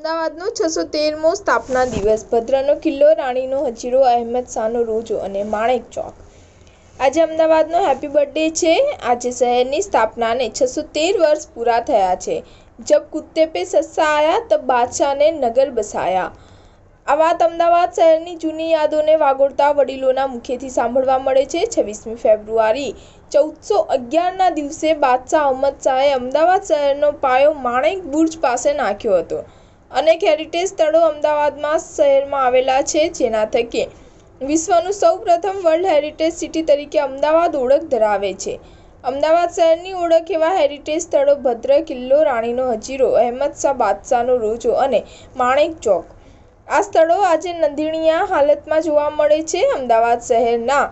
અમદાવાદનો 613મો સ્થાપના દિવસ, ભદ્રનો કિલ્લો, રાણીનો હજીરો, અહેમદ શાહનો રોજો અને માણેક ચોક। આજે અમદાવાદનો હેપી બર્થડે છે। આજે શહેરની સ્થાપનાને 613 વર્ષ પૂરા થયા છે। જબ કુત્તે પે સસ્સા આયા તબ બાદશાહ ને નગર બસાયા। આ વાત અમદાવાદ શહેરની જૂની યાદોને વાગોળતા વડીલોના મુખેથી સાંભળવા મળે છે। 26મી ફેબ્રુઆરી 1411ના દિવસે બાદશાહ અહમદ શાહે અમદાવાદ શહેરનો પાયો માણેક બુર્જ પાસે નાખ્યો હતો। અનેક હેરિટેજ સ્થળો અમદાવાદમાં શહેરમાં આવેલા છે, જેના થકી વિશ્વનું સૌપ્રથમ વર્લ્ડ હેરિટેજ સિટી તરીકે અમદાવાદ ઓળખ ધરાવે છે। અમદાવાદ શહેરની ઓળખ એવા હેરિટેજ સ્થળો ભદ્ર કિલ્લો, રાણીનો હજીરો, અહેમદ શાહ બાદશાહનો રોજો અને માણેક ચોક। આ સ્થળો આજે નંદનીય હાલતમાં જોવા મળે છે। અમદાવાદ શહેરના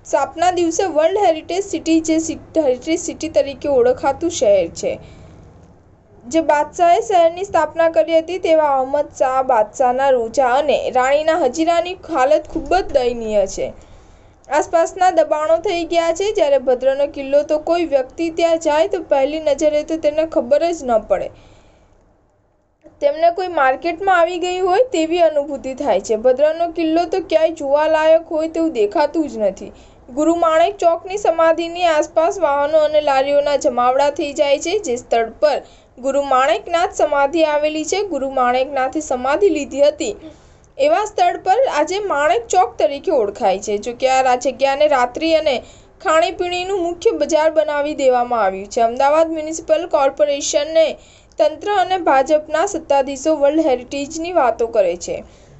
સ્થાપના દિવસે વર્લ્ડ હેરિટેજ સિટી જે હેરિટેજ સિટી તરીકે ઓળખાતું શહેર છે, જે બાદશાહે શહેરની સ્થાપના કરી હતી, તેવા અહમદ શાહ બાદશાહના રોજા અને રાણીના હજીરાની હાલત ખૂબ જ દયનીય છે। આસપાસના દબાણો થઈ ગયા છે। જ્યારે ભદ્રનો કિલ્લો તો કોઈ વ્યક્તિ ત્યાં જાય તો પહેલી નજરે તો તેને ખબર જ ન પડે, તેમને કોઈ માર્કેટમાં આવી ગઈ હોય તેવી અનુભૂતિ થાય છે। ભદ્રનો કિલ્લો તો ક્યાંય જોવાલાયક હોય તેવું દેખાતું જ નથી। ગુરુ માણેક ચોકની સમાધિની આસપાસ વાહનો અને લારીઓના જમાવડા થઈ જાય છે। જે સ્થળ પર ગુરુ માણેકનાથ સમાધિ આવેલી છે, ગુરુ માણેકનાથે સમાધિ લીધી હતી, એવા સ્થળ પર આજે માણેક ચોક તરીકે ઓળખાય છે। જોકે આ જગ્યાને રાત્રિ અને ખાણીપીણીનું મુખ્ય બજાર બનાવી દેવામાં આવ્યું છે। અમદાવાદ મ્યુનિસિપલ કોર્પોરેશનને તંત્ર અને ભાજપના સત્તાધીશો વર્લ્ડ હેરિટેજની વાતો કરે છે,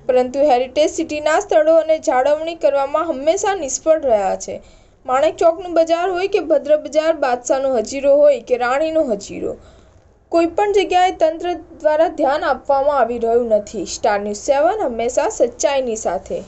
પરંતુ હેરિટેજ સિટીના સ્થળો અને જાળવણી કરવામાં હંમેશા નિષ્ફળ રહ્યા છે। માણેક ચોકનું બજાર હોય કે ભદ્ર બજાર, બાદશાહનો હજીરો હોય કે રાણીનો હજીરો, કોઈ પણ જગ્યાએ તંત્ર દ્વારા ધ્યાન આપવામાં આવી રહ્યું નથી। સ્ટાર ન્યૂઝ 7 હંમેશા સચ્ચાઈની સાથે।